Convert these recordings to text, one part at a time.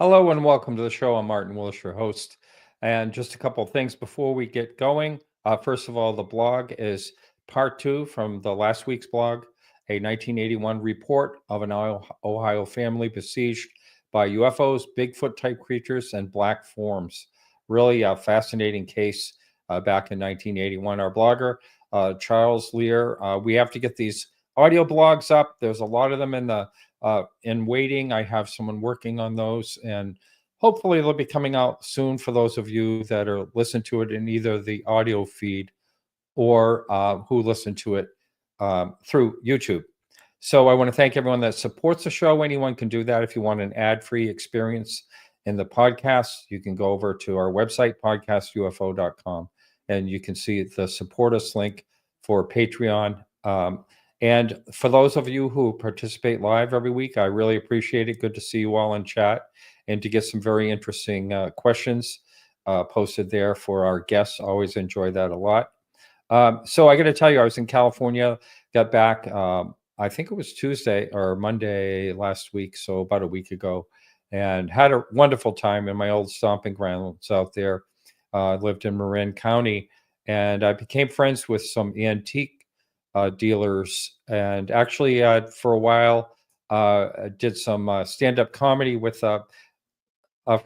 Hello and welcome to the show. I'm Martin Willis, your host. And just a couple of things before we get going. First of all, the blog is part two from the last week's blog, a 1981 report of an Ohio family besieged by UFOs, Bigfoot type creatures, and black forms. Really a fascinating case back in 1981. Our blogger, Charles Lear, we have to get these audio blogs up. There's a lot of them in waiting. I have someone working on those, and hopefully they'll be coming out soon for those of you that are listen to it in either the audio feed or who listen to it through YouTube. So I want to thank everyone that supports the show. Anyone can do that. If you want an ad-free experience in the podcast, you can go over to our website, podcastufo.com, and you can see the support us link for Patreon. And for those of you who participate live every week, I really appreciate it. Good to see you all in chat and to get some very interesting questions posted there for our guests. Always enjoy that a lot. So I got to tell you, I was in California, got back, I think it was Tuesday or Monday last week, so about a week ago, and had a wonderful time in my old stomping grounds out there. I lived in Marin County, and I became friends with some antique dealers, and actually for a while did some stand-up comedy with a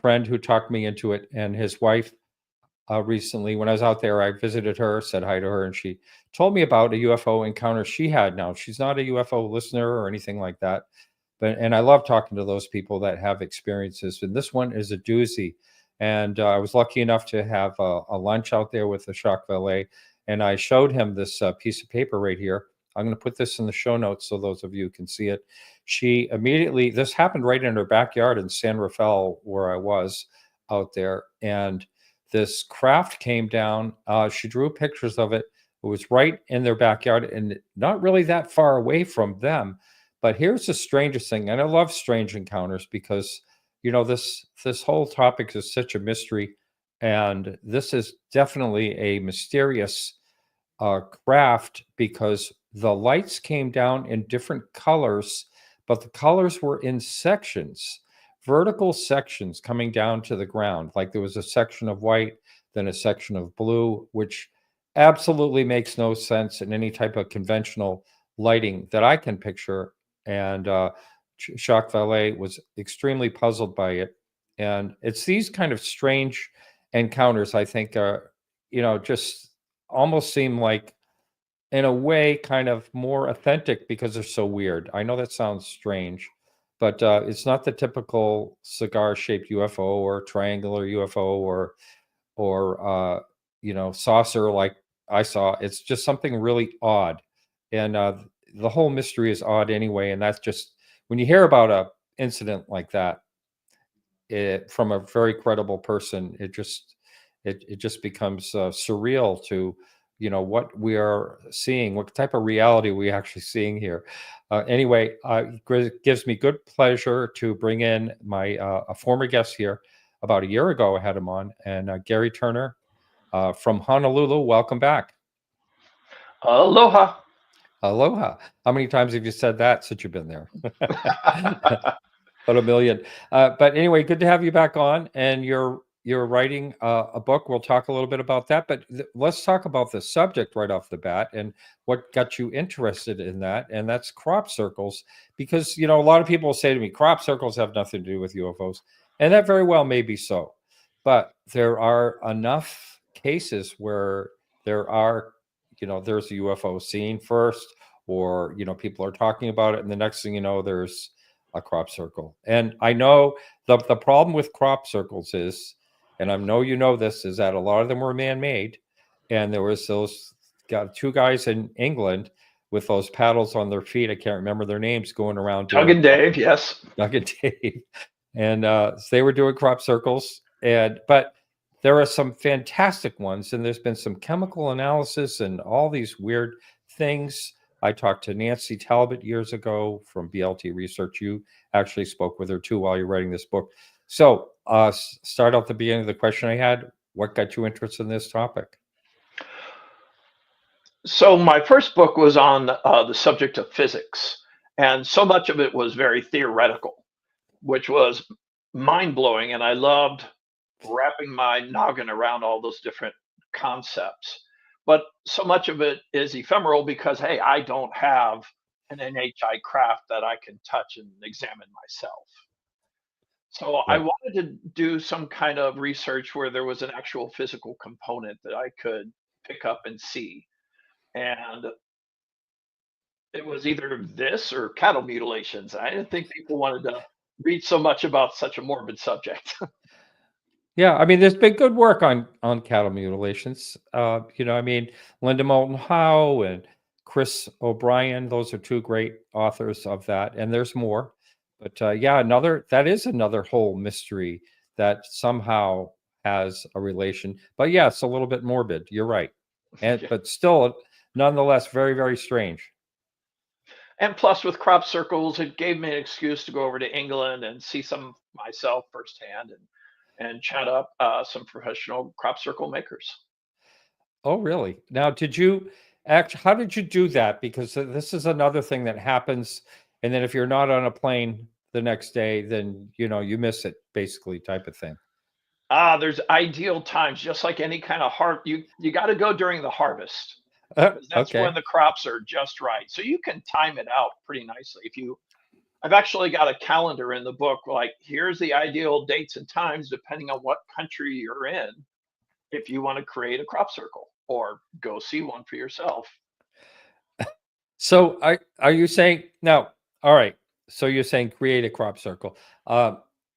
friend who talked me into it, and his wife recently, when I was out there, I visited her, said hi to her, and she told me about a UFO encounter she had. Now, she's not a UFO listener or anything like that, and I love talking to those people that have experiences, and this one is a doozy. And I was lucky enough to have a lunch out there with the shock valet, and I showed him this piece of paper right here. I'm going to put this in the show notes so those of you can see it. She immediately, this happened right in her backyard in San Rafael, where I was out there, and this craft came down. She drew pictures of it. It was right in their backyard and not really that far away from them. But here's the strangest thing, and I love strange encounters because, you know, this whole topic is such a mystery, and this is definitely a mysterious craft because the lights came down in different colors, but the colors were in sections, vertical sections coming down to the ground. Like there was a section of white, then a section of blue, which absolutely makes no sense in any type of conventional lighting that I can picture. And Jacques Vallée was extremely puzzled by it. And it's these kind of strange encounters, I think, just almost seem like, in a way, kind of more authentic because they're so weird. I know that sounds strange, but it's not the typical cigar-shaped UFO or triangular UFO or saucer like I saw. It's just something really odd, and the whole mystery is odd anyway. And that's just when you hear about a incident like that, from a very credible person, it just becomes surreal to what we are seeing, what type of reality we actually seeing here. Anyway, it gives me good pleasure to bring in my a former guest here. About a year ago, I had him on, and Gary Turner from Honolulu. Welcome back. Aloha. Aloha. How many times have you said that since you've been there? About a million. But anyway, good to have you back on. And you're writing a book. We'll talk a little bit about that. But let's talk about the subject right off the bat and what got you interested in that. And that's crop circles. Because, a lot of people say to me, crop circles have nothing to do with UFOs. And that very well may be so. But there are enough cases where there are, there's a UFO seen first, or, people are talking about it. And the next thing you know, there's a crop circle. And I know the problem with crop circles is, and I know you know this, is that a lot of them were man-made. And there was got two guys in England with those paddles on their feet. I can't remember their names, going around. Doug and Dave, yes. Doug and Dave. And they were doing crop circles. But there are some fantastic ones. And there's been some chemical analysis and all these weird things. I talked to Nancy Talbot years ago from BLT Research. You actually spoke with her too while you're writing this book. So start off the beginning of the question I had. What got you interested in this topic? So my first book was on the subject of physics. And so much of it was very theoretical, which was mind-blowing, and I loved wrapping my noggin around all those different concepts. But so much of it is ephemeral because, hey, I don't have an NHI craft that I can touch and examine myself. So I Right. wanted to do some kind of research where there was an actual physical component that I could pick up and see. And it was either this or cattle mutilations. I didn't think people wanted to read so much about such a morbid subject. Yeah, I mean, there's been good work on cattle mutilations. I mean, Linda Moulton Howe and Chris O'Brien; those are two great authors of that, and there's more. But yeah, another whole mystery that somehow has a relation. But yeah, it's a little bit morbid. You're right, and Yeah. but still, nonetheless, very very strange. And plus, with crop circles, it gave me an excuse to go over to England and see some myself firsthand and chat up some professional crop circle makers. Oh, really? Now, did you actually, how did you do that? Because this is another thing that happens. And then if you're not on a plane the next day, then, you miss it basically type of thing. There's ideal times, just like any kind of you got to go during the harvest because that's when Okay. the crops are just right. So you can time it out pretty nicely. I've actually got a calendar in the book, like here's the ideal dates and times depending on what country you're in if you want to create a crop circle or go see one for yourself. So are you saying now, all right. So you're saying create a crop circle.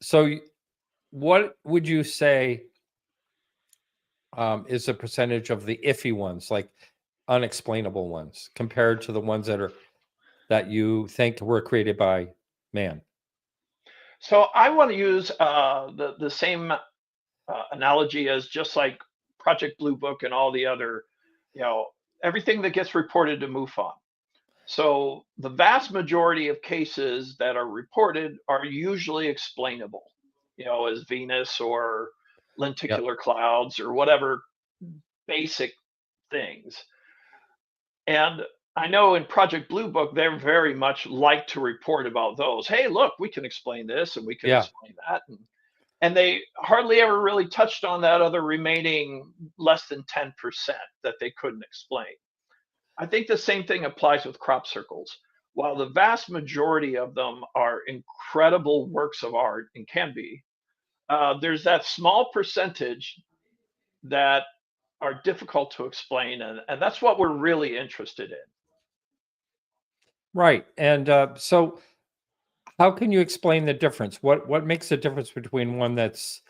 So what would you say is the percentage of the iffy ones, like unexplainable ones, compared to the ones that you think were created by man? So I want to use the same analogy as just like Project Blue Book and all the other, you know, everything that gets reported to MUFON. So the vast majority of cases that are reported are usually explainable, as Venus or Yep. lenticular clouds or whatever basic things. And I know in Project Blue Book, they're very much like to report about those. Hey, look, we can explain this and we can Yeah. explain that. And they hardly ever really touched on that other remaining less than 10% that they couldn't explain. I think the same thing applies with crop circles. While the vast majority of them are incredible works of art and can be, there's that small percentage that are difficult to explain. And that's what we're really interested in. Right. And so how can you explain the difference? What makes the difference between one that's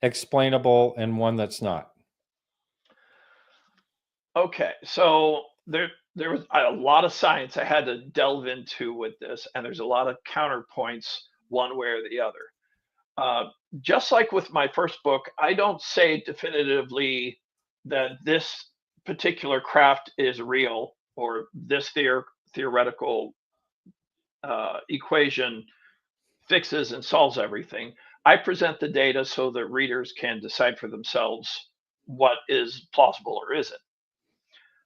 explainable and one that's not? Okay, so there was a lot of science I had to delve into with this, and there's a lot of counterpoints one way or the other. Uh, just like with my first book, I don't say definitively that this particular craft is real or this theoretical equation fixes and solves everything. I present the data so that readers can decide for themselves what is plausible or isn't.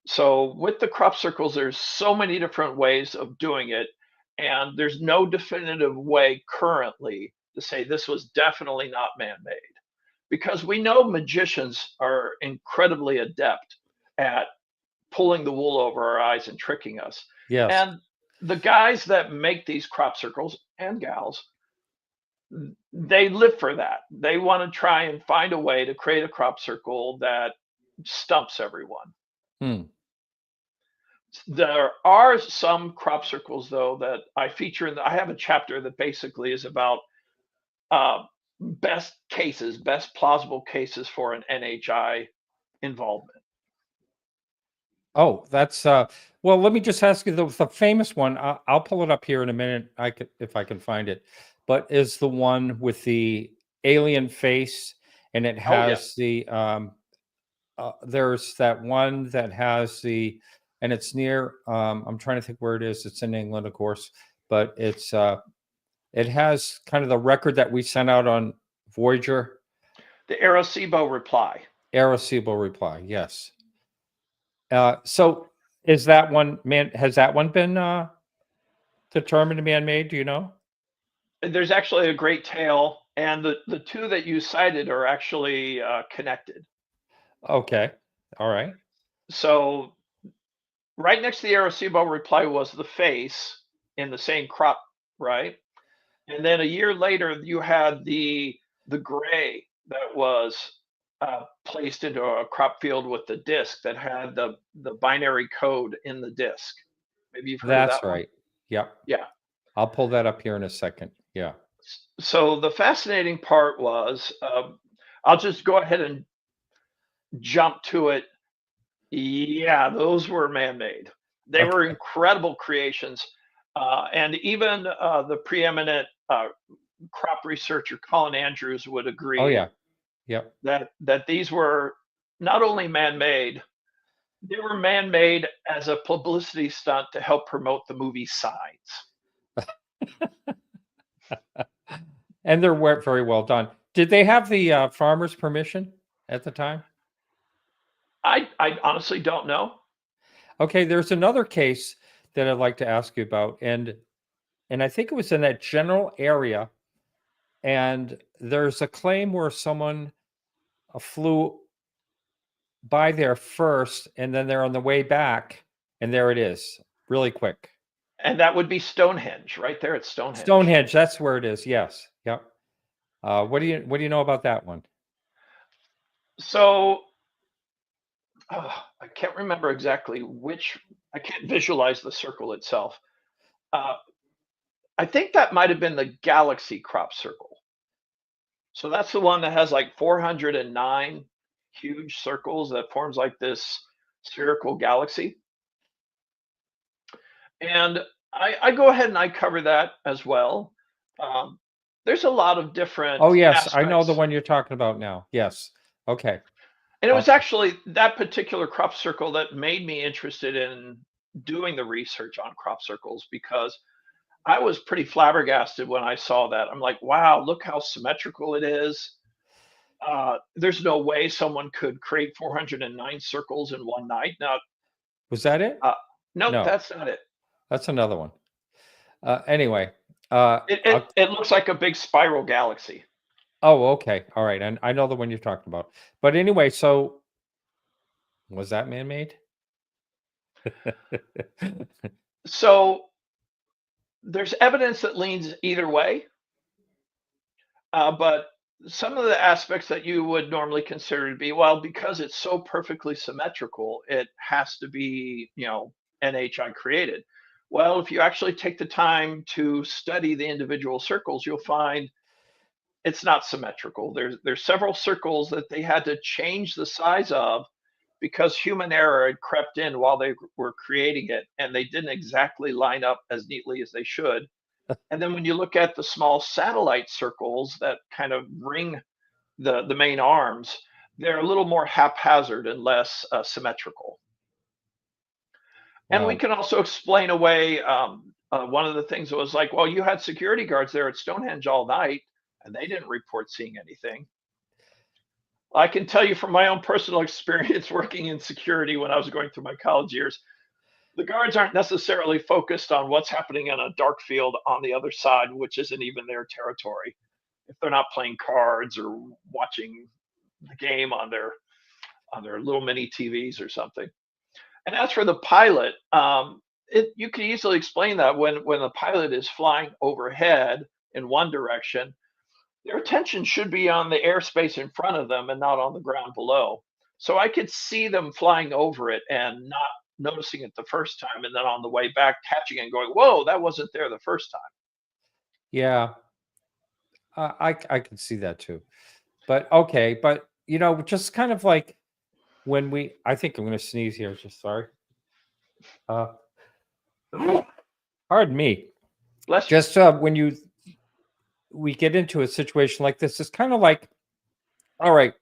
So with the crop circles, there's so many different ways of doing it, and there's no definitive way currently to say this was definitely not man-made, because we know magicians are incredibly adept at pulling the wool over our eyes and tricking us. Yes. And the guys that make these crop circles and gals, they live for that. They want to try and find a way to create a crop circle that stumps everyone. Hmm. There are some crop circles, though, that I feature I have a chapter that basically is about uh, best plausible cases for an NHI involvement. Oh, that's well, let me just ask you the famous one. I'll pull it up here in a minute. I could if I can find it. But is the one with the alien face and it Oh yeah, has the there's that one that has the and it's near I'm trying to think where it is. It's in England, of course, but it has kind of the record that we sent out on Voyager. the Arecibo reply. Arecibo reply, yes. So is that one man? Has that one been determined to man-made? Do you know? There's actually a great tale, and the two that you cited are actually connected. Okay. All right. So right next to the Arecibo reply was the face in the same crop, right? And then a year later, you had the gray that was placed into a crop field with the disc that had the binary code in the disc. Maybe you've heard of That's that one. right. Yep. Yeah. I'll pull that up here in a second. Yeah. So the fascinating part was, I'll just go ahead and jump to it. Yeah, those were man-made. They were Okay. incredible creations, and even the preeminent crop researcher Colin Andrews would Oh agree yeah. Yep. that these were not only man-made, they were man-made as a publicity stunt to help promote the movie Signs. And they're very well done. Did they have the farmer's permission at the time? I honestly don't know. Okay, there's another case that I'd like to ask you about, and I think it was in that general area. And there's a claim where someone flew by there first, and then they're on the way back, and there it is, really quick. And that would be Stonehenge, right there at Stonehenge. Stonehenge, that's where it is. Yes. Yep. What do you know about that one? So I can't remember exactly which. I can't visualize the circle itself. Uh, I think that might have been the galaxy crop circle. So that's the one that has like 409 huge circles that forms like this spherical galaxy. And I go ahead and I cover that as well. Um, there's a lot of different Oh yes, I know the aspects. one you're talking about now. Yes. Okay. And it Uh, was actually that particular crop circle that made me interested in doing the research on crop circles because I was pretty flabbergasted when I saw that. I'm like, wow, look how symmetrical it is. There's no way someone could create 409 circles in one night. Now, was that it? uh, nope, No, that's not it. that's another one. Anyway, uh, It, it. I'll, it looks like a big spiral galaxy. oh, okay, all right, and I know the one you're talking about. But anyway, so was that man-made? So there's evidence that leans either way, but some of the aspects that you would normally consider to be, well, because it's so perfectly symmetrical, it has to be, NHI created. Well, if you actually take the time to study the individual circles, you'll find it's not symmetrical. There's several circles that they had to change the size of because human error had crept in while they were creating it, and they didn't exactly line up as neatly as they should. And then when you look at the small satellite circles that kind of ring the main arms, they're a little more haphazard and less symmetrical. And we Wow. can also explain away one of the things that was like, well, you had security guards there at Stonehenge all night, and they didn't report seeing anything. I can tell you from my own personal experience working in security when I was going through my college years, the guards aren't necessarily focused on what's happening in a dark field on the other side, which isn't even their territory. If they're not playing cards or watching the game on their little mini TVs or something. And as for the pilot, you can easily explain that when the pilot is flying overhead in one direction, their attention should be on the airspace in front of them and not on the ground below. So I could see them flying over it and not noticing it the first time, and then on the way back catching it and going, "Whoa, that wasn't there the first time." Yeah, I can see that too. But okay, but just kind of like when I think I'm going to sneeze here. Just sorry. Uh, Pardon me. Bless you. Just when we get into a situation like this, it's kind of like, all right,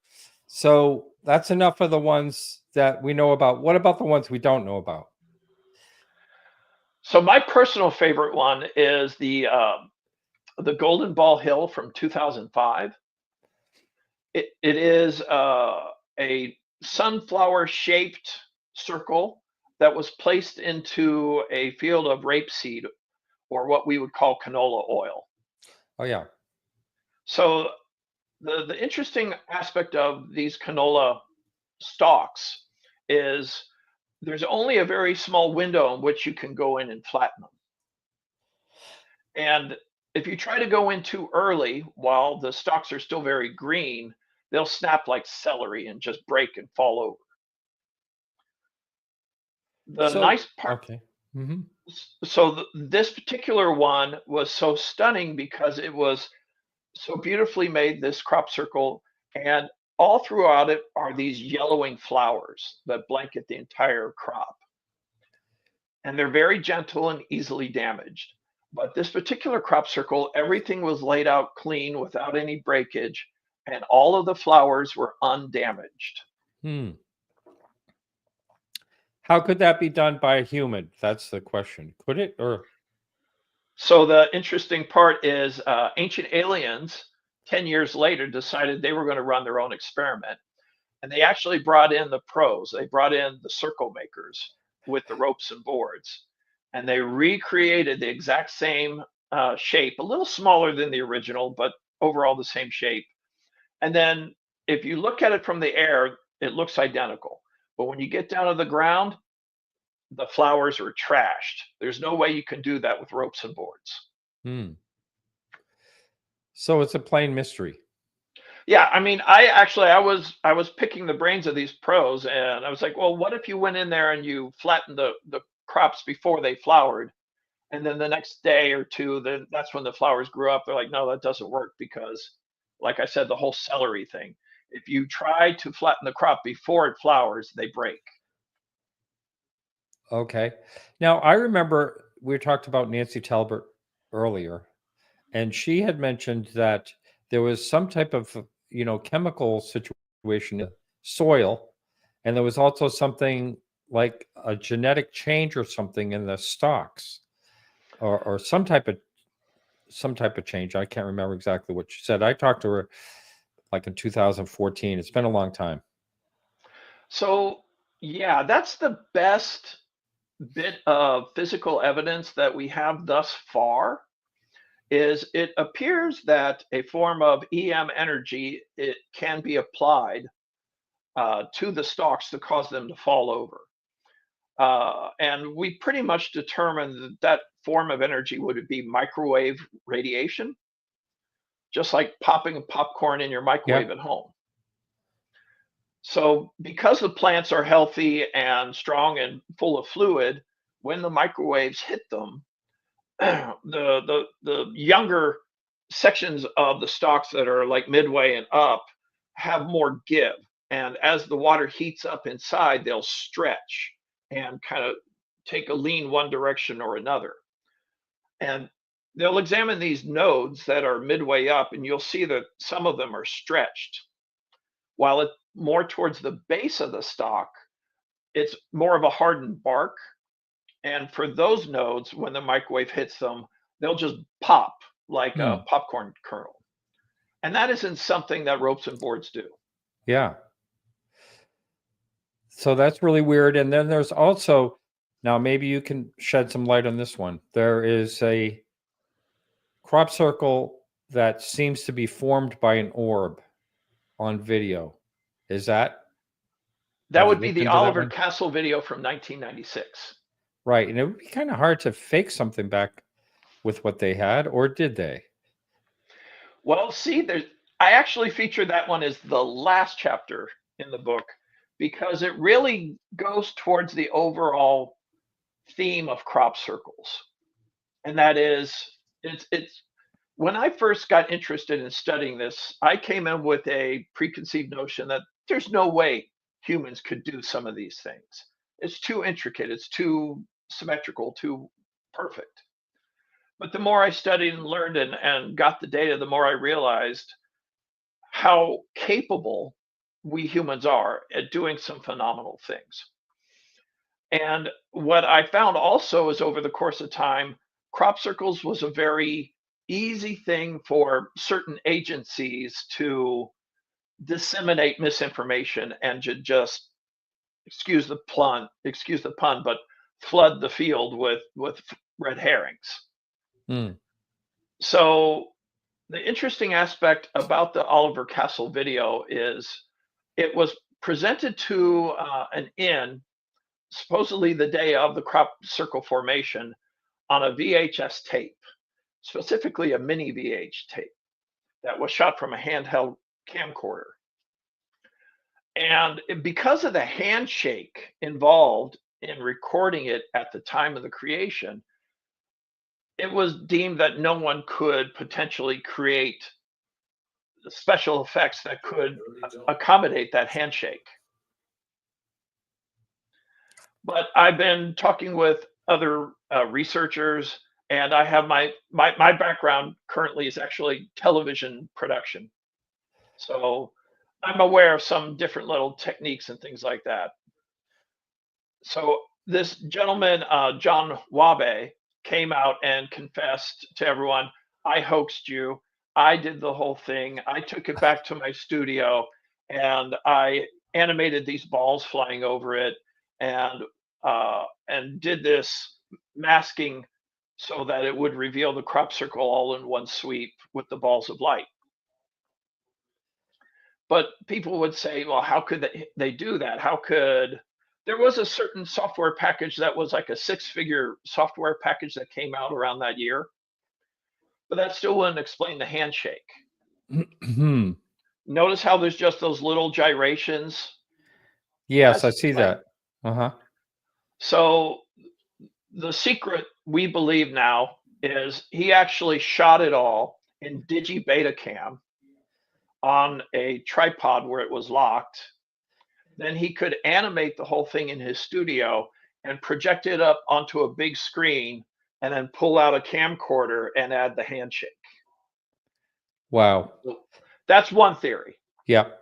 so that's enough of the ones that we know about. What about the ones we don't know about? So my personal favorite one is the Golden Ball Hill from 2005. It is a sunflower shaped circle that was placed into a field of rapeseed or what we would call canola oil. Oh yeah, So the interesting aspect of these canola stalks is there's only a very small window in which you can go in and flatten them. And if you try to go in too early while the stalks are still very green, they'll snap like celery and just break and fall over. The So, nice part, okay. Hmm. so this particular one was so stunning because it was so beautifully made, this crop circle, and all throughout it are these yellowing flowers that blanket the entire crop. And they're very gentle and easily damaged. But this particular crop circle, everything was laid out clean without any breakage, and all of the flowers were undamaged. Hmm. How could that be done by a human? That's the question. Could it or So the interesting part is ancient aliens 10 years later decided they were going to run their own experiment. And they actually brought in the pros. They brought in the circle makers with the ropes and boards. And they recreated the exact same shape, a little smaller than the original, but overall the same shape. And then if you look at it from the air, it looks identical. But when you get down to the ground, the flowers are trashed. There's no way you can do that with ropes and boards. hmm. So it's a plain mystery. Yeah, I mean, I was picking the brains of these pros, and I was like, well, what if you went in there and you flattened the crops before they flowered, and then the next day or two, then that's when the flowers grew up. They're like, no, that doesn't work because, like I said, the whole celery thing. If you try to flatten the crop before it flowers, they break. Okay. Now I remember we talked about Nancy Talbert earlier, and she had mentioned that there was some type of chemical situation in the soil, and there was also something like a genetic change or something in the stalks, or some type of change. I can't remember exactly what she said. I talked to her like in 2014. It's been a long time. So, yeah, that's the best bit of physical evidence that we have thus far. Is it appears that a form of EM energy it can be applied to the stalks to cause them to fall over. And we pretty much determined that that form of energy would be microwave radiation, just like popping popcorn in your microwave Yeah. at home. So, because the plants are healthy and strong and full of fluid, when the microwaves hit them, the younger sections of the stalks that are like midway and up have more give, and as the water heats up inside, they'll stretch and kind of take a lean one direction or another. And they'll examine these nodes that are midway up, and you'll see that some of them are stretched, while it more towards the base of the stalk, it's more of a hardened bark. And for those nodes, when the microwave hits them, they'll just pop like a Hmm. popcorn kernel. And that isn't something that ropes and boards do. Yeah. So that's really weird. And then there's also, now maybe you can shed some light on this one. There is a crop circle that seems to be formed by an orb on video. Is that, That have you would be looked the into that Oliver one? Castle video from 1996. Right. And it would be kind of hard to fake something back with what they had, or did they? Well, see, I actually feature that one as the last chapter in the book because it really goes towards the overall theme of crop circles. And that is, it's when I first got interested in studying this, I came in with a preconceived notion that there's no way humans could do some of these things. It's too intricate, it's too symmetrical, too perfect. But the more I studied and learned and got the data, the more I realized how capable we humans are at doing some phenomenal things. And what I found also is over the course of time, crop circles was a very easy thing for certain agencies to disseminate misinformation and to just excuse the pun, but flood the field with red herrings. Hmm. So The interesting aspect about the Oliver Castle video is it was presented to an inn, supposedly the day of the crop circle formation, on a VHS tape, specifically a mini VH tape that was shot from a handheld camcorder. And because of the handshake involved in recording it at the time of the creation, it was deemed that no one could potentially create special effects that could accommodate that handshake. But I've been talking with other researchers, and I have my background currently is actually television production. So I'm aware of some different little techniques and things like that. So this gentleman, John Wabe, came out and confessed to everyone, I hoaxed you. I did the whole thing. I took it back to my studio and I animated these balls flying over it and did this masking so that it would reveal the crop circle all in one sweep with the balls of light. But people would say, well, how could they do that? How could there was a certain software package that was like a six-figure software package that came out around that year, but that still wouldn't explain the handshake. Notice how there's just those little gyrations. Yes, I see that. Uh-huh. So the secret, we believe now, is he actually shot it all in Digi-Betacam on a tripod where it was locked. Then he could animate the whole thing in his studio and project it up onto a big screen and then pull out a camcorder and add the handshake. Wow. That's one theory. Yep.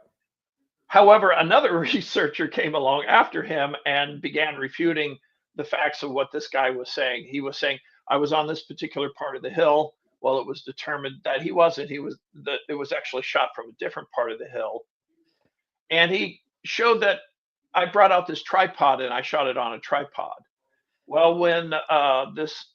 However, another researcher came along after him and began refuting the facts of what this guy was saying. He was saying, I was on this particular part of the hill. Well, it was determined that he wasn't. It was actually shot from a different part of the hill. And he showed that I brought out this tripod and I shot it on a tripod. Well, when this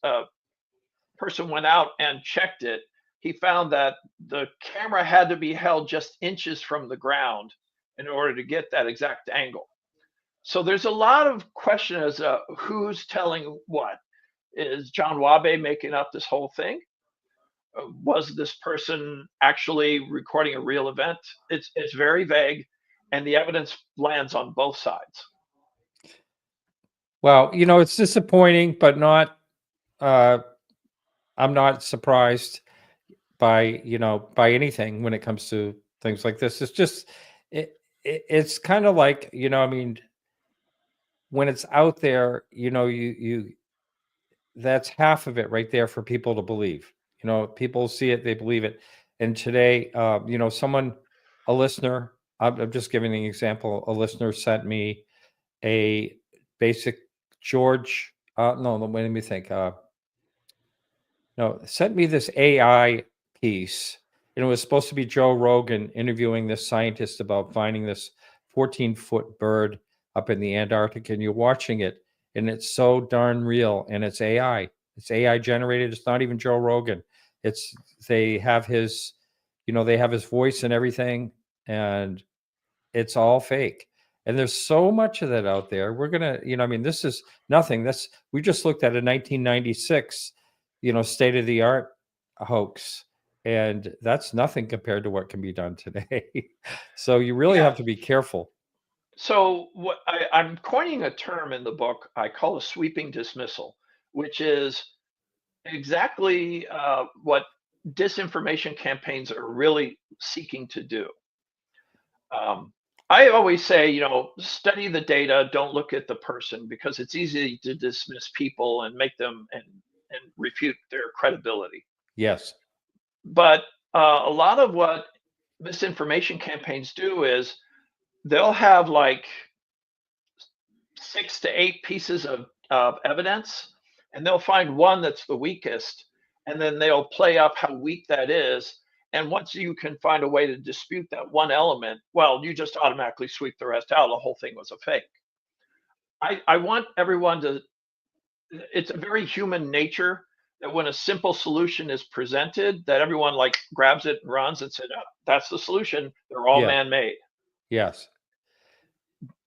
person went out and checked it, he found that the camera had to be held just inches from the ground in order to get that exact angle. So there's a lot of question as to who's telling what. Is John Wabe making up this whole thing? Was this person actually recording a real event? It's very vague, and the evidence lands on both sides. Well, it's disappointing, but not. I'm not surprised by by anything when it comes to things like this. It's just it's kind of like I mean, when it's out there, you that's half of it right there for people to believe. People see it, they believe it. And today, a listener, I'm just giving an example. A listener sent me a basic George. No, let me think. No, sent me this AI piece. And it was supposed to be Joe Rogan interviewing this scientist about finding this 14-foot bird up in the Antarctic. And you're watching it, and it's so darn real. And it's AI. It's AI generated. It's not even Joe Rogan. They have his voice and everything, and it's all fake. And there's so much of that out there. We're gonna, I mean, this is nothing. We just looked at a 1996, state of the art hoax, and that's nothing compared to what can be done today. So you really have to be careful. So what I'm coining a term in the book I call a sweeping dismissal, which is exactly what disinformation campaigns are really seeking to do. I always say, study the data, don't look at the person, because it's easy to dismiss people and make them and refute their credibility. Yes. But a lot of what misinformation campaigns do is they'll have like 6 to 8 pieces of evidence, and they'll find one that's the weakest, and then they'll play up how weak that is. And once you can find a way to dispute that one element, well, you just automatically sweep the rest out. The whole thing was a fake. I want everyone to, it's a very human nature that when a simple solution is presented, that everyone like grabs it and runs and said, "Oh, that's the solution. They're all Yeah. man-made." Yes.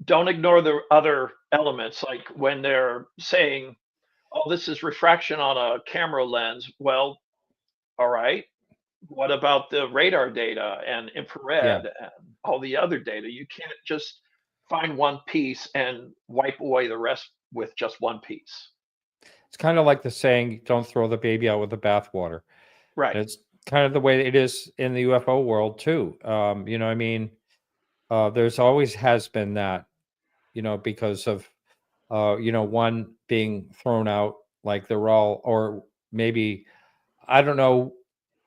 Don't ignore the other elements, like when they're saying, "Oh, this is refraction on a camera lens." Well, all right. What about the radar data and Yeah. infrared and all the other data? You can't just find one piece and wipe away the rest with just one piece. It's kind of like the saying, "Don't throw the baby out with the bathwater." Right. And it's kind of the way it is in the UFO world too. I mean, there's always has been that, because of one being thrown out, like they're all, or maybe I don't know,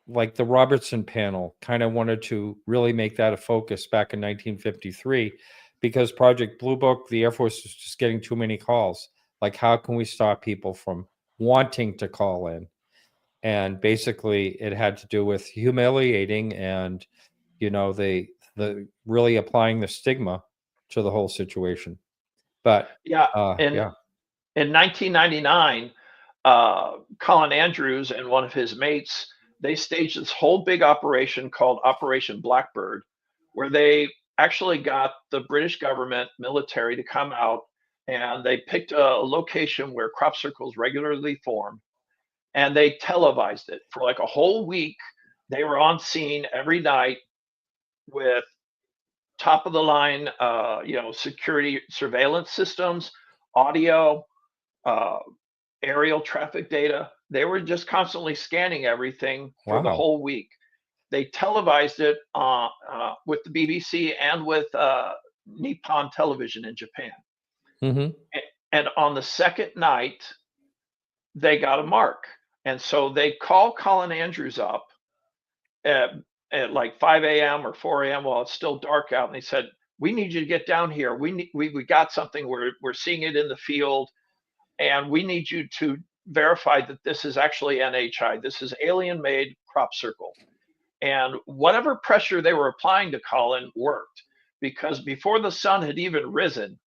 like the Robertson panel kind of wanted to really make that a focus back in 1953 because Project Blue Book, the Air Force was just getting too many calls. Like, how can we stop people from wanting to call in? And basically, it had to do with humiliating and, the really applying the stigma to the whole situation. But Yeah. In yeah, in 1999, Colin Andrews and one of his mates, they staged this whole big operation called Operation Blackbird, where they actually got the British government military to come out, and they picked a location where crop circles regularly form, and they televised it for like a whole week. They were on scene every night with top of the line, security surveillance systems, audio, uh, aerial traffic data. They were just constantly scanning everything for the wow. whole week. They televised it with the BBC and with Nippon Television in Japan. Hmm. And on the second night, they got a mark. And so they call Colin Andrews up at, at like 5 a.m. or 4 a.m. while it's still dark out. And they said, "We need you to get down here. We got something. We're seeing it in the field. And we need you to verify that this is actually NHI. This is alien made crop circle." And whatever pressure they were applying to Colin worked because before the sun had even risen,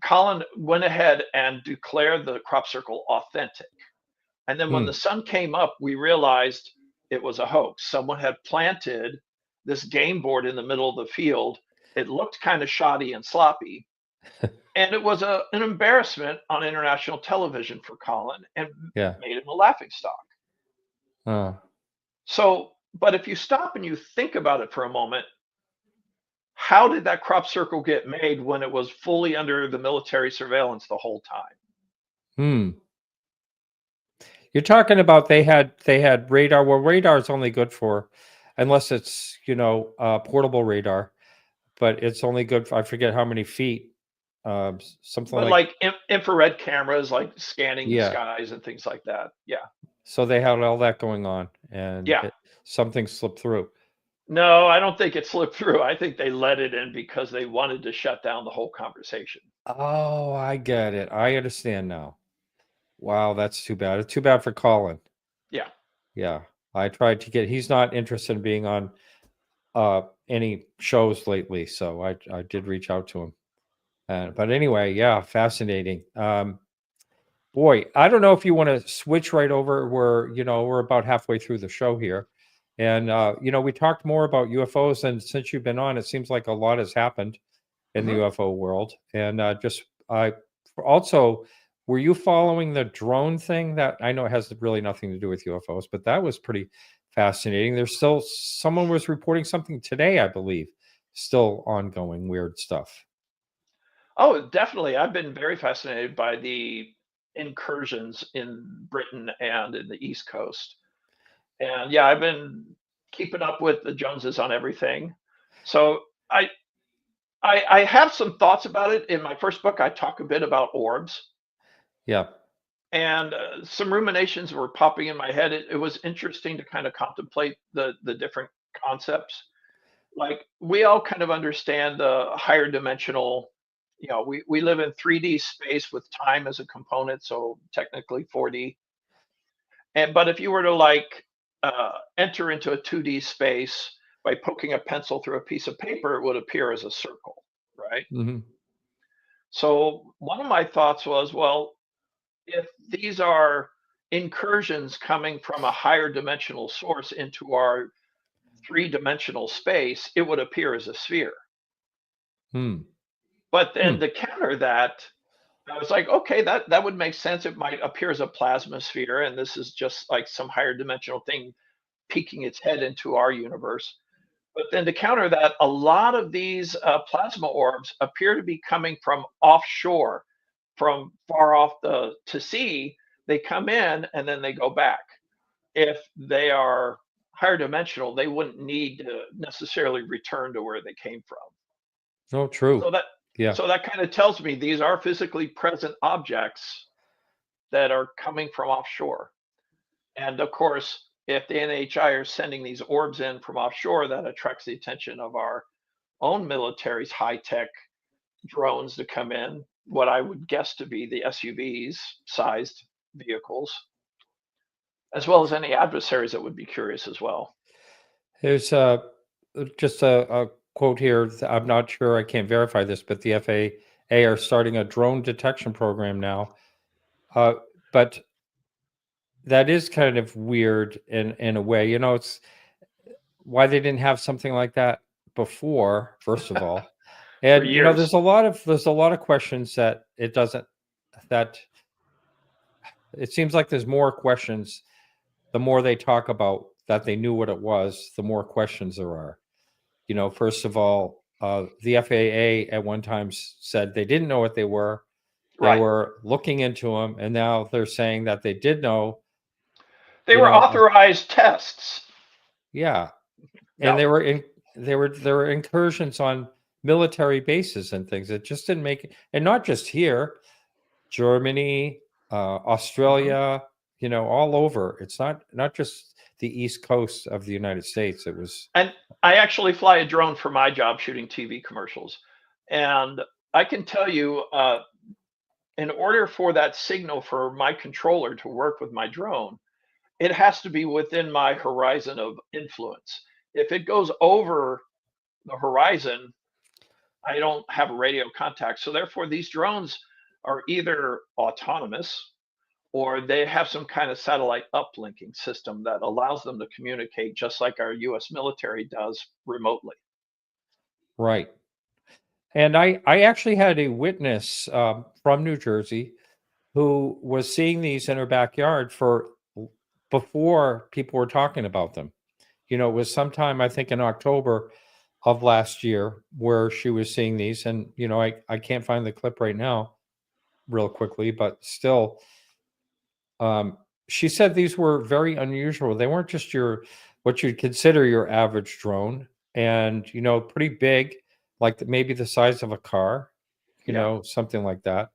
Colin went ahead and declared the crop circle authentic. And then when the Hmm. sun came up, we realized it was a hoax. Someone had planted this game board in the middle of the field. It looked kind of shoddy and sloppy. And it was an embarrassment on international television for Colin and Yeah. made him a laughing stock. Uh, So, but if you stop and you think about it for a moment, how did that crop circle get made when it was fully under the military surveillance the whole time? hmm. You're talking about they had radar. Well, radar is only good for, unless it's portable radar, but it's only good for, I forget how many feet, something But like, like infrared cameras, like scanning the yeah. skies and things like that. Yeah. So they had all that going on, and Yeah. something slipped through. No, I don't think it slipped through. I think they let it in because they wanted to shut down the whole conversation. Oh, I get it. I understand now. Wow, that's too bad. It's too bad for Colin. Yeah. Yeah, I tried to get. He's not interested in being on any shows lately, so I did reach out to him. But anyway, yeah, fascinating. Boy, I don't know if you want to switch right over. We're about halfway through the show here, and we talked more about UFOs, and since you've been on, it seems like a lot has happened in the Hmm. UFO world. And just I also, were you following the drone thing? That I know it has really nothing to do with UFOs, but that was pretty fascinating. There's still someone was reporting something today, I believe, still ongoing weird stuff. Oh, definitely. I've been very fascinated by the incursions in Britain and in the East Coast. And yeah, I've been keeping up with the Joneses on everything. So I have some thoughts about it. In my first book, I talk a bit about orbs, Yeah. and some ruminations were popping in my head. It was interesting to kind of contemplate the different concepts. Like we all kind of understand the higher dimensional. We live in 3D space with time as a component, so technically 4D. And but if you were to like enter into a 2D space by poking a pencil through a piece of paper, it would appear as a circle, right? Hmm. So one of my thoughts was, well, if these are incursions coming from a higher dimensional source into our three-dimensional space, it would appear as a sphere. Hmm. But then Hmm. to counter that, I was like, okay, that would make sense. It might appear as a plasma sphere, and this is just like some higher dimensional thing peeking its head into our universe. But then to counter that, a lot of these plasma orbs appear to be coming from offshore, from far off to sea. They come in and then they go back. If they are higher dimensional, they wouldn't need to necessarily return to where they came from. Oh, true. So that Yeah. so that kind of tells me these are physically present objects that are coming from offshore. And of course, if the NHI are sending these orbs in from offshore, that attracts the attention of our own military's high-tech drones to come in, what I would guess to be the SUVs sized vehicles, as well as any adversaries that would be curious as well. There's just a quote here. I'm not sure. I can't verify this, but the FAA are starting a drone detection program now. But that is kind of weird in a way. It's why they didn't have something like that before, first of all. For And years. there's a lot of questions that that it seems like there's more questions the more they talk about that they knew what it was, the more questions there are. First of all, the FAA at one time said they didn't know what they were. They Right. were looking into them, and now they're saying that they did know. They were authorized tests. Yeah, and Yep. there were incursions on military bases and things. It just didn't make it, and not just here, Germany, Mhm. Australia, all over. It's not just the East Coast of the United States. It was And I actually fly a drone for my job shooting TV commercials. And I can tell you, in order for that signal for my controller to work with my drone, it has to be within my horizon of influence. If it goes over the horizon, I don't have a radio contact. So therefore, these drones are either autonomous or they have some kind of satellite uplinking system that allows them to communicate just like our US military does remotely. right. And I actually had a witness from New Jersey who was seeing these in her backyard before people were talking about them. It was sometime I think in October of last year where she was seeing these, and I can't find the clip right now, real quickly, but still, um, she said these were very unusual. They weren't just what you'd consider your average drone, and pretty big, like maybe the size of a car, Yeah. something like that.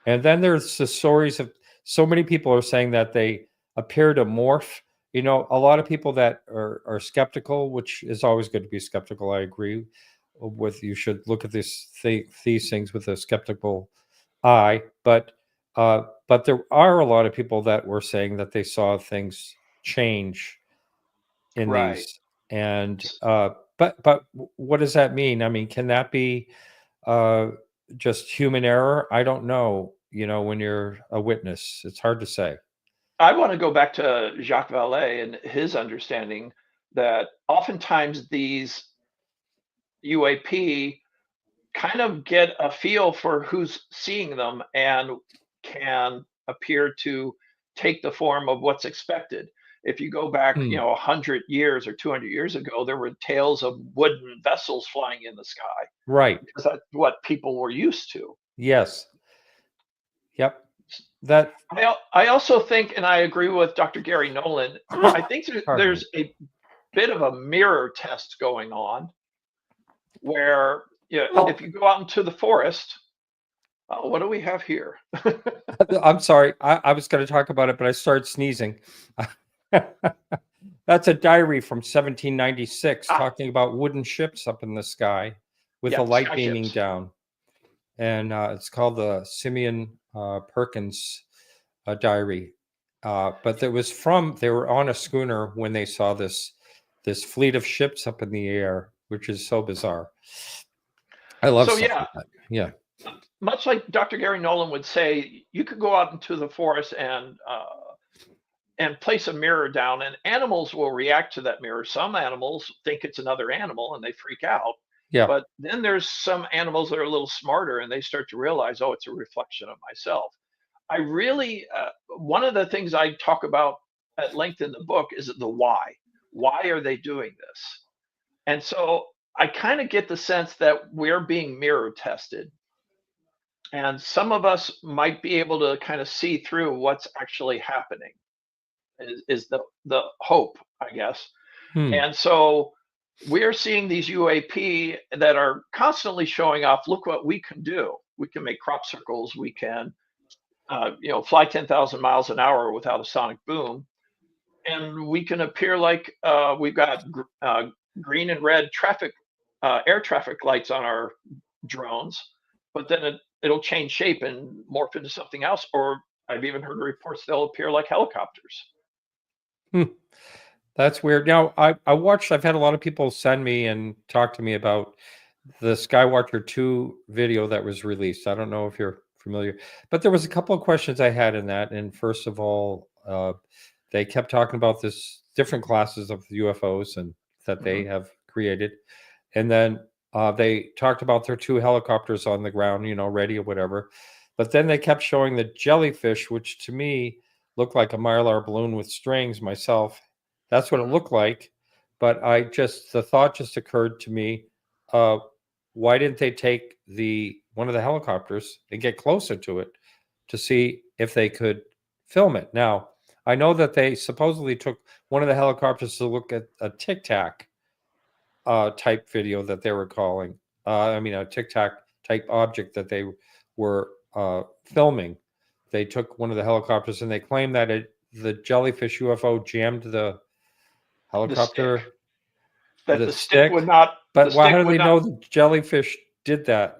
And then there's the stories of so many people are saying that they appear to morph. A lot of people that are skeptical, which is always good to be skeptical. I agree with you should look at these things with a skeptical eye. But there are a lot of people that were saying that they saw things change in Right. these. And but what does that mean? I mean, can that be uh, just human error? I don't know. When you're a witness, it's hard to say. I want to go back to Jacques Vallée and his understanding that oftentimes these UAP kind of get a feel for who's seeing them and can appear to take the form of what's expected. If you go back, Hmm. 100 years or 200 years ago, there were tales of wooden vessels flying in the sky Right. because that's what people were used to. Yes. Yep. That. I also think, and I agree with Dr. Gary Nolan, I think Pardon me. there's a bit of a mirror test going on where if you go out into the forest, oh, what do we have here? I'm sorry. I was going to talk about it, but I started sneezing. That's a diary from 1796 Ah, talking about wooden ships up in the sky with yeah, a light beaming skyships. down. And it's called the Simeon Perkins diary. But they were on a schooner when they saw this fleet of ships up in the air, which is so bizarre. I love So stuff yeah, like that. Yeah. much like Dr. Gary Nolan would say, you could go out into the forest and and place a mirror down, and animals will react to that mirror. Some animals think it's another animal and they freak out. Yeah. But then there's some animals that are a little smarter and they start to realize, oh, it's a reflection of myself. I really, one of the things I talk about at length in the book is the why. Why are they doing this? And so I kind of get the sense that we're being mirror tested. And some of us might be able to kind of see through what's actually happening, is the hope, I guess. Hmm. And so we're seeing these UAP that are constantly showing off. Look what we can do. We can make crop circles. We can, fly 10,000 miles an hour without a sonic boom, and we can appear like we've got green and red air traffic lights on our drones, but then it'll change shape and morph into something else. Or I've even heard reports they'll appear like helicopters. Hmm. That's weird. Now, I've had a lot of people send me and talk to me about the Skywatcher 2 video that was released. I don't know if you're familiar, but there was a couple of questions I had in that. And first of all, they kept talking about this different classes of UFOs and that they Mhm. have created. And then they talked about their 2 helicopters on the ground, ready or whatever. But then they kept showing the jellyfish, which to me looked like a Mylar balloon with strings myself. That's what it Mhm. looked like. But the thought just occurred to me, uh, why didn't they take one of the helicopters and get closer to it to see if they could film it? Now, I know that they supposedly took one of the helicopters to look at a Tic Tac type video that they were calling. A Tic Tac type object that they were filming. They took one of the helicopters and they claimed that the jellyfish UFO jammed the The stick. helicopter, That the stick. the But how stick do would they not. know the jellyfish did that?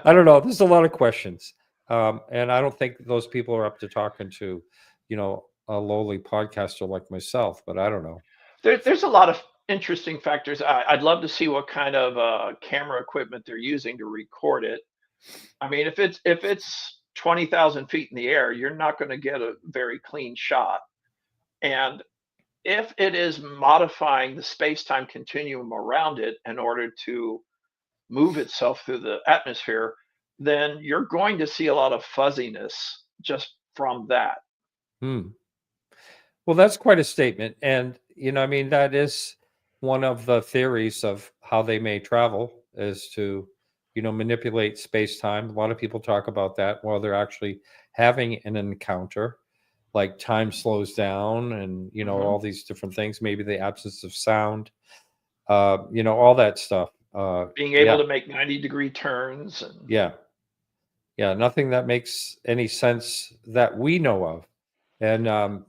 I don't know. There's a lot of questions. And I don't think those people are up to talking to, a lowly podcaster like myself, but I don't know. There's a lot of interesting factors. I'd love to see what kind of camera equipment they're using to record it. I mean, if it's 20,000 feet in the air, you're not going to get a very clean shot. And if it is modifying the space-time continuum around it in order to move itself through the atmosphere, then you're going to see a lot of fuzziness just from that. Hmm. Well, that's quite a statement. And, that is one of the theories of how they may travel is to, manipulate space time. A lot of people talk about that while they're actually having an encounter, like time slows down and, Hmm. all these different things, maybe the absence of sound, all that stuff. Being able Yeah, to make 90-degree turns and yeah, yeah. Nothing that makes any sense that we know of. And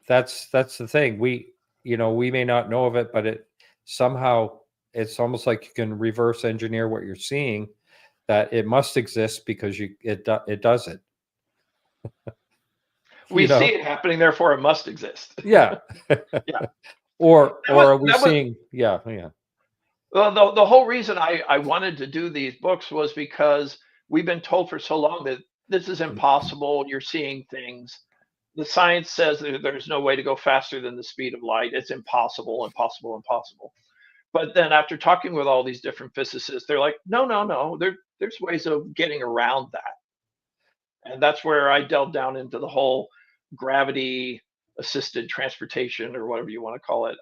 that's the thing. We may not know of it, but somehow it's almost like you can reverse engineer what you're seeing, that it must exist because it does it. we You see know? it happening, therefore it must exist. Yeah. Yeah. Or are we That was seeing? Yeah, yeah. well, the whole reason I wanted to do these books was because we've been told for so long that this is impossible. You're seeing things. The science says that there's no way to go faster than the speed of light. It's impossible, impossible, impossible. But then after talking with all these different physicists, they're like, no, no, no. There's ways of getting around that. And that's where I delved down into the whole gravity assisted transportation, or whatever you want to call it,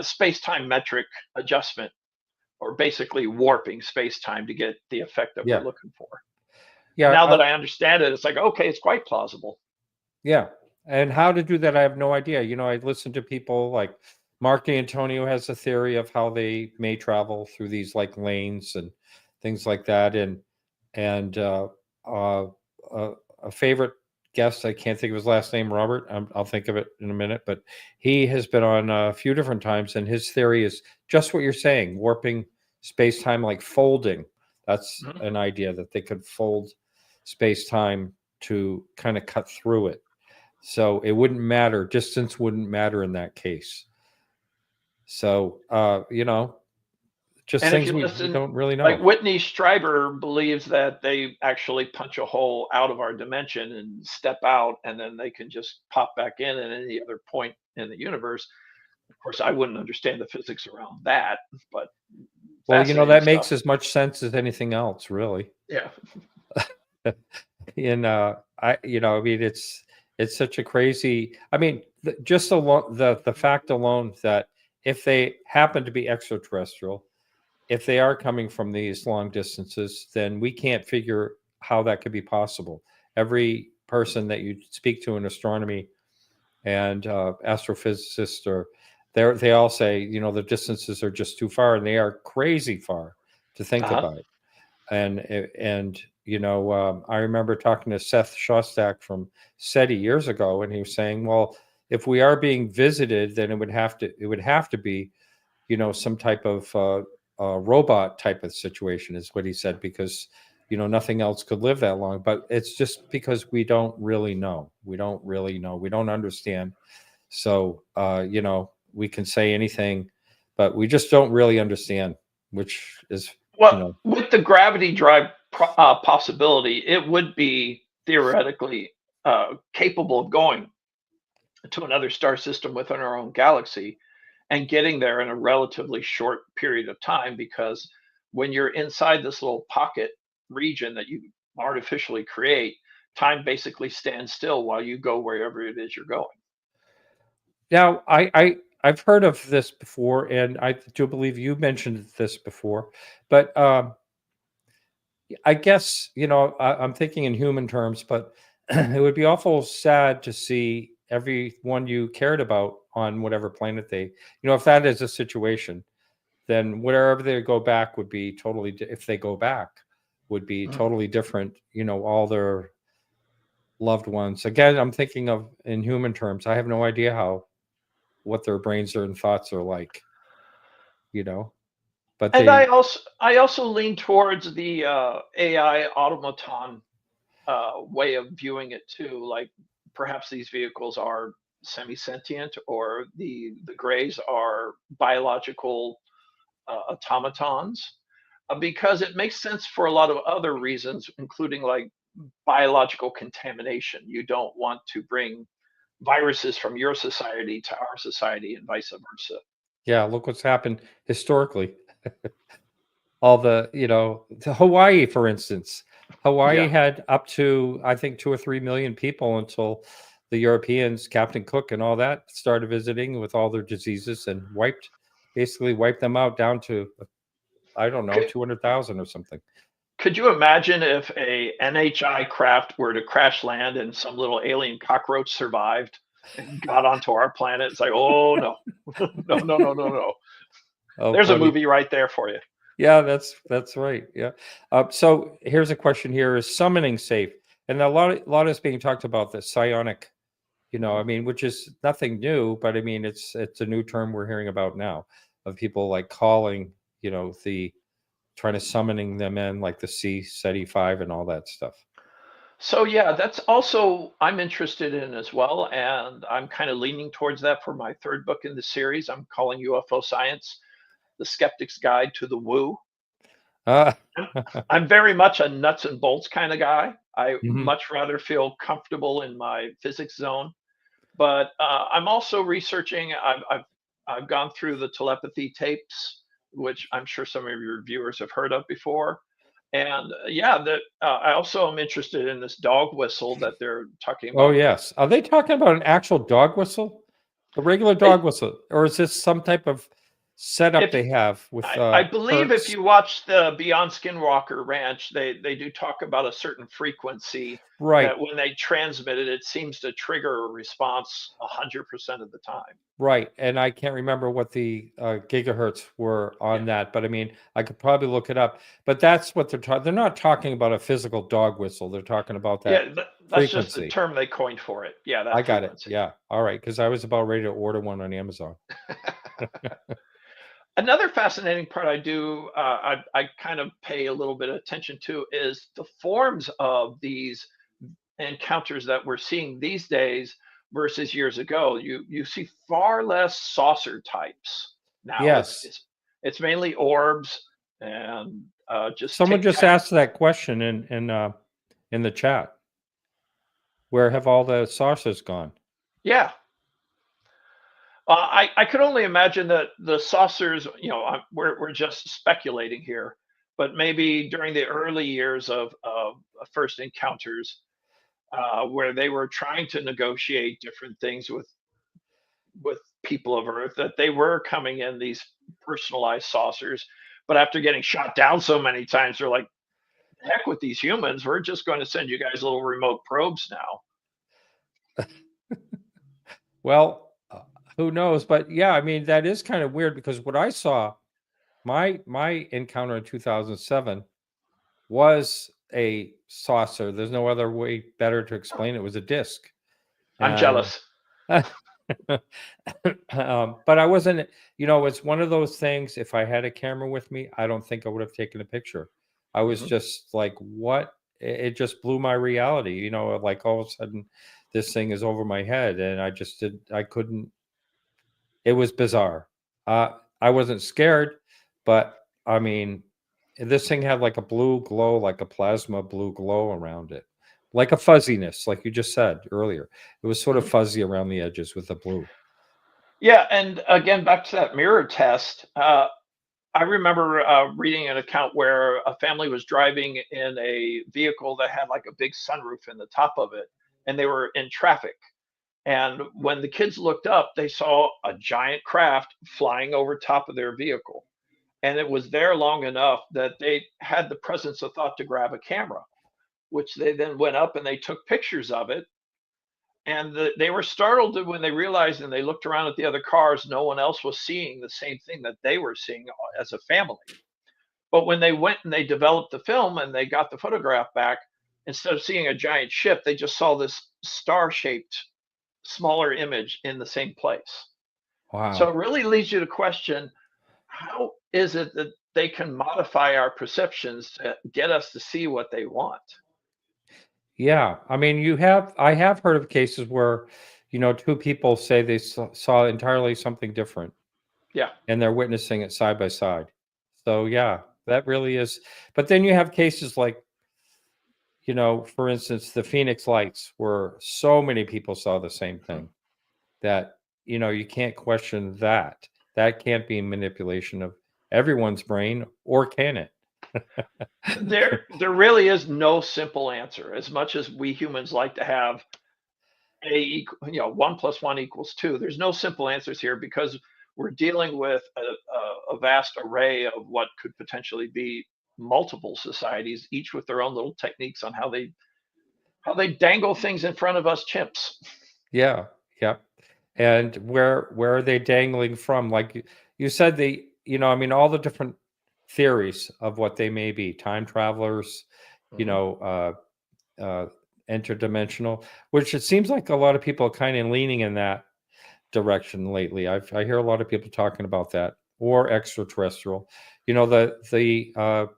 space-time metric adjustment, or basically warping space-time to get the effect that we're Yeah. looking for. Yeah. Now that I understand it, it's like, okay, it's quite plausible. Yeah. And how to do that, I have no idea. I listen to people like Mark D'Antonio has a theory of how they may travel through these like lanes and things like that. And uh, uh, a favorite guest, I can't think of his last name, Robert. I'll think of it in a minute, but he has been on a few different times, and his theory is just what you're saying, warping space time, like folding. That's Mhm. an idea that they could fold space time to kind of cut through it. So it wouldn't matter. Distance wouldn't matter in that case. So, just And if things you we listen, don't really like know. Whitney Strieber believes that they actually punch a hole out of our dimension and step out, and then they can just pop back in at any other point in the universe. Of course, I wouldn't understand the physics around that, but Well, fascinating that makes stuff. as much sense as anything else, really. Yeah. And I mean, it's such a crazy. I mean, just the fact alone that if they happen to be extraterrestrial, if they are coming from these long distances, then we can't figure how that could be possible. Every person that you speak to in astronomy and astrophysicists, or they all say, the distances are just too far, and they are crazy far to think Uh-huh. about. And I remember talking to Seth Shostak from SETI years ago, and he was saying, well, if we are being visited, then it would have to be, some type of robot type of situation, is what he said, because nothing else could live that long. But it's just because we don't really know. We don't really know. We don't understand. So we can say anything, but we just don't really understand, which is you Well, know with the gravity drive possibility, it would be theoretically capable of going to another star system within our own galaxy and getting there in a relatively short period of time, because when you're inside this little pocket region that you artificially create, time basically stands still while you go wherever it is you're going. Now, I've heard of this before, and I do believe you mentioned this before, but I guess I'm thinking in human terms, but it would be awful sad to see everyone you cared about on whatever planet if that is a situation, then wherever they go back would be totally, if they go back, would be Mm. totally different. All their loved ones. Again, I'm thinking of in human terms. I have no idea what their brains and thoughts are like, you know, but And they, I also lean towards the AI automaton way of viewing it too. Like perhaps these vehicles are semi-sentient, or the grays are biological automatons, because it makes sense for a lot of other reasons, including like biological contamination. You don't want to bring viruses from your society to our society and vice versa. yeah, look what's happened historically. All to Hawaii, for instance. Hawaii Yeah. had up to, I think, 2 or 3 million people until the Europeans, Captain Cook and all that, started visiting with all their diseases and basically wiped them out down to, I don't know, Could, 200,000 or something. could you imagine if a NHI craft were to crash land and some little alien cockroach survived and got onto our planet? It's like, oh no, no, no, no, no, no. Oh, There's a funny. movie right there for you. Yeah, that's right. Yeah. So here's a question here: is summoning safe? And a lot is being talked about the psionic. I Mhm. mean, which is nothing new, but I mean, it's a new term we're hearing about now, of people like calling, the trying to summoning them in, like the SETI 5 and all that stuff. So yeah, that's also I'm interested in as well, and I'm kind of leaning towards that for my third book in the series. I'm calling UFO Science: The Skeptic's Guide to the Woo. Uh, I'm very much a nuts and bolts kind of guy. I mhm. much rather feel comfortable in my physics zone, but I'm also researching. I've gone through the telepathy tapes, which I'm sure some of your viewers have heard of before. And yeah, that I also am interested in this dog whistle that they're talking Oh about. yes, are they talking about an actual dog whistle, a regular dog It, whistle, or is this some type of setup if they have with I believe if hertz? you watch the Beyond Skinwalker Ranch, they do talk about a certain frequency Right. that when they transmit it, it seems to trigger a response 100% of the time. Right, and I can't remember what the gigahertz were Yeah, on that, but I mean, I could probably look it up. But that's what they're talking. They're not talking about a physical dog whistle. They're talking about that yeah, that's just the frequency. term they coined for it. Yeah, I that got it. frequency. Yeah. All right, because I was about ready to order one on Amazon. Another fascinating part I kind of pay a little bit of attention to is the forms of these encounters that we're seeing these days versus years ago. You see far less saucer types now. Yes. It's mainly orbs and just Someone tic just tac. asked that question in the chat. Where have all the saucers gone? Yeah. I could only imagine that the saucers, we're just speculating here, but maybe during the early years of first encounters, where they were trying to negotiate different things with people of Earth, that they were coming in these personalized saucers, but after getting shot down so many times, they're like, heck with these humans, we're just going to send you guys little remote probes now. Well, who knows? But yeah, I mean that is kind of weird because what I saw, my encounter in 2007 was a saucer. There's no other way better to explain it. It was a disc, I'm and jealous. but I wasn't. It's one of those things. If I had a camera with me, I don't think I would have taken a picture. I was Hmm. just like, what? It just blew my reality. Like all of a sudden, this thing is over my head, and I just did. I couldn't. It was bizarre. I wasn't scared, but I mean, this thing had like a blue glow, like a plasma blue glow around it, like a fuzziness, like you just said earlier. It was sort of Hmm. fuzzy around the edges with the blue. Yeah, and again, back to that mirror test. I remember reading an account where a family was driving in a vehicle that had like a big sunroof in the top of it, and they were in traffic. And when the kids looked up, they saw a giant craft flying over top of their vehicle. And it was there long enough that they had the presence of thought to grab a camera, which they then went up and they took pictures of it. And they were startled when they realized and they looked around at the other cars, no one else was seeing the same thing that they were seeing as a family. But when they went and they developed the film and they got the photograph back, instead of seeing a giant ship, they just saw this star shaped, smaller image in the same place. So Wow. it really leads you to question, how is it that they can modify our perceptions to get us to see what they want? Yeah. I mean, I have heard of cases where, two people say they saw entirely something different Yeah. and they're witnessing it side by side. So, yeah, that really is. But then you have cases like, for instance, the Phoenix Lights, where so many people saw the same Mhm. thing that, you can't question that. That can't be manipulation of everyone's brain, or can it? There really is no simple answer. As much as we humans like to have one plus one equals two, there's no simple answers here because we're dealing with a vast array of what could potentially be multiple societies, each with their own little techniques on how they dangle things in front of us chimps. Yeah, yeah. And where are they dangling from? Like you said, I mean, all the different theories of what they may be, time travelers, you Mhm. know, uh, interdimensional, which it seems like a lot of people are kind of leaning in that direction lately. I hear a lot of people talking about that, or extraterrestrial. The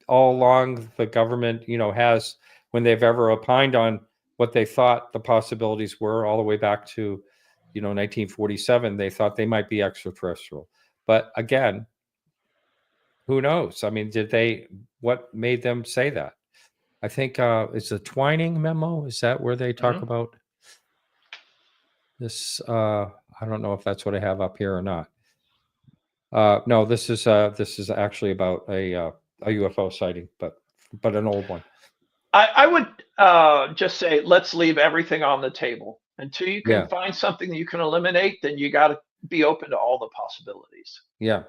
all along the government, has, when they've ever opined on what they thought the possibilities were, all the way back to 1947, they thought they might be extraterrestrial. But again, who knows? I mean, what made them say that? I think it's the Twining memo. Is that where they talk Mhm. about this? I don't know if that's what I have up here or not. No, this is actually about a UFO sighting, but an old one. I would just say let's leave everything on the table until you can Yeah, find something that you can eliminate. Then you got to be open to all the possibilities. yeah.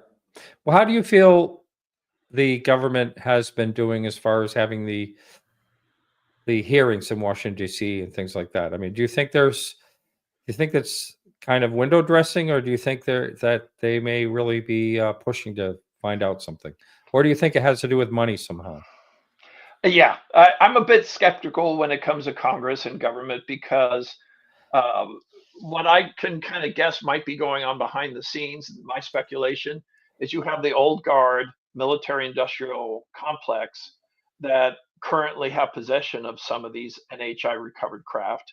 Well, how do you feel the government has been doing as far as having the hearings in Washington D.C. and things like that? I mean, do you think that's kind of window dressing, or do you think that they may really be pushing to find out something, or do you think it has to do with money somehow? Yeah, I'm a bit skeptical when it comes to Congress and government because um, what I can kind of guess might be going on behind the scenes, my speculation, is you have the old guard military industrial complex that currently have possession of some of these NHI recovered craft.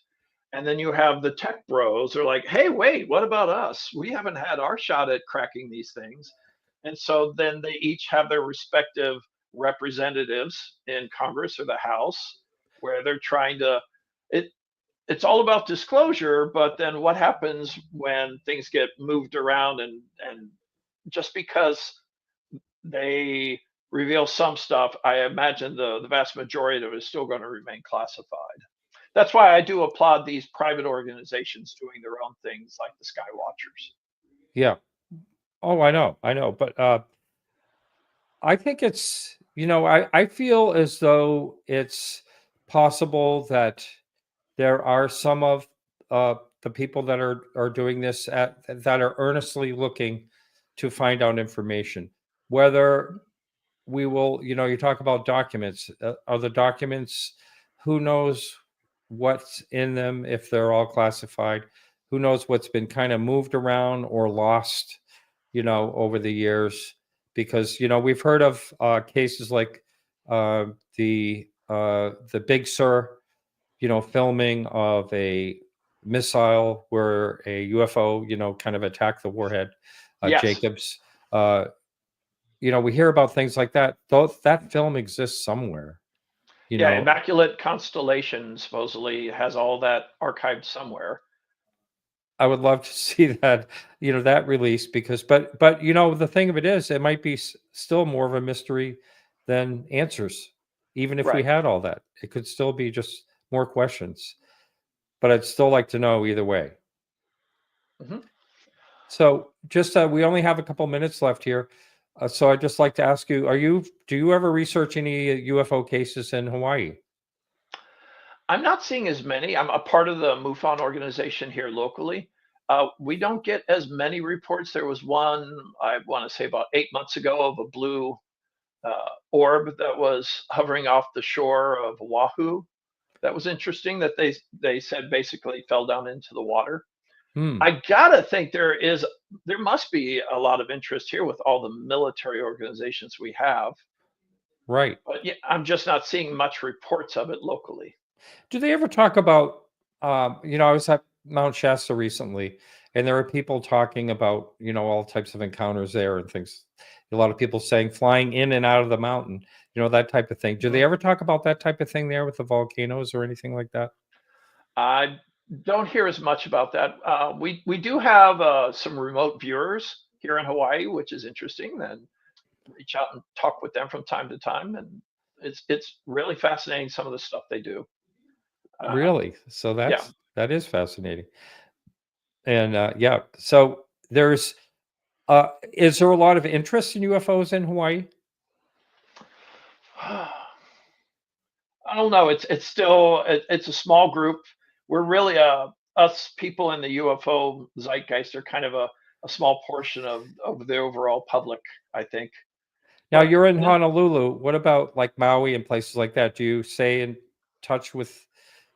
And then you have the tech bros who are like, hey, wait, what about us? We haven't had our shot at cracking these things. And so then they each have their respective representatives in Congress or the House, where they're trying to. It it's all about disclosure, but then what happens when things get moved around and just because they reveal some stuff, I imagine the vast majority of it is still going to remain classified. That's why I do applaud these private organizations doing their own things like the Sky Watchers. Yeah. Oh, I know. But I think it's, I feel as though it's possible that there are some of the people that are doing this that are earnestly looking to find out information. Whether we will, you talk about documents. Are the documents, who knows what's in them if they're all classified? Who knows what's been kind of moved around or lost, over the years? Because, we've heard of cases like uh, the Big Sur, filming of a missile where a UFO, kind of attacked the warhead, Yes. Jacobs. We hear about things like that. Though that film exists somewhere, you Yeah, know. Immaculate Constellation supposedly has all that archived somewhere. I would love to see that, that release because, but the thing of it is, it might be still more of a mystery than answers. Even if we Right. had all that, it could still be just more questions. But I'd still like to know either way. Hmm. So just we only have a couple minutes left here. So I'd just like to ask you, do you ever research any UFO cases in Hawaii? I'm not seeing as many. I'm a part of the MUFON organization here locally. We don't get as many reports. There was one, I want to say about 8 months ago, of a blue orb that was hovering off the shore of Oahu. That was interesting that they said basically fell down into the water. Hmm. I gotta think there must be a lot of interest here with all the military organizations we have, Right. but yeah, I'm just not seeing much reports of it locally. Do they ever talk about, I was at Mount Shasta recently, and there are people talking about, all types of encounters there and things. A lot of people saying flying in and out of the mountain, that type of thing. Do they Mhm. ever talk about that type of thing there with the volcanoes or anything like that? I don't hear as much about that. We do have some remote viewers here in Hawaii, which is interesting. And reach out and talk with them from time to time, and it's really fascinating some of the stuff they do. Uh, Really? So yeah. that is fascinating. And yeah, so is there a lot of interest in UFOs in Hawaii? I don't know. It's still it's a small group. We're really us people in the UFO zeitgeist are kind of a small portion of the overall public, I think. Now But you're in no, Honolulu. What about like Maui and places like that? Do you stay in touch with,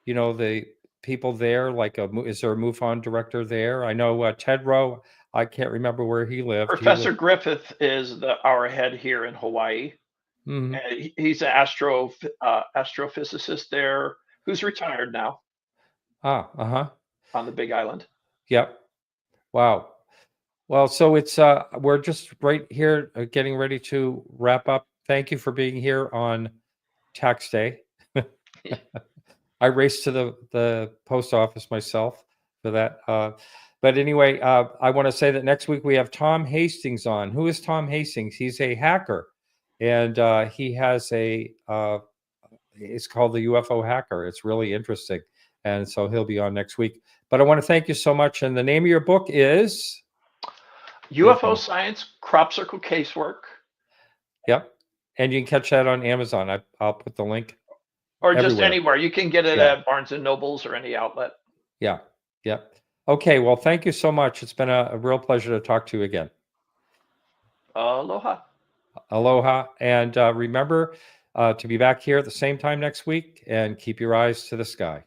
the people there? Like, is there a MUFON director there? I know Ted Rowe. I can't remember where he lived. He Professor lived. Griffith is our head here in Hawaii. Mhm. And he's an astrophysicist there who's retired now Uh-huh. on the Big Island. Yep. Wow. Well, so it's we're just right here getting ready to wrap up. Thank you for being here on tax day. I raced to the post office myself for that. But anyway, I want to say that next week we have Tom Hastings on. Who is Tom Hastings? He's a hacker, and he has it's called the UFO Hacker. It's really interesting, and so he'll be on next week. But I want to thank you so much. And the name of your book is UFO science, crop circle casework, Yep, and you can catch that on Amazon. I'll put the link or just everywhere. anywhere. You can get it Yeah. at Barnes and Nobles or any outlet. Yeah. Yep. Okay. Well, thank you so much. It's been a real pleasure to talk to you again. Aloha. Aloha. And remember to be back here at the same time next week and keep your eyes to the sky.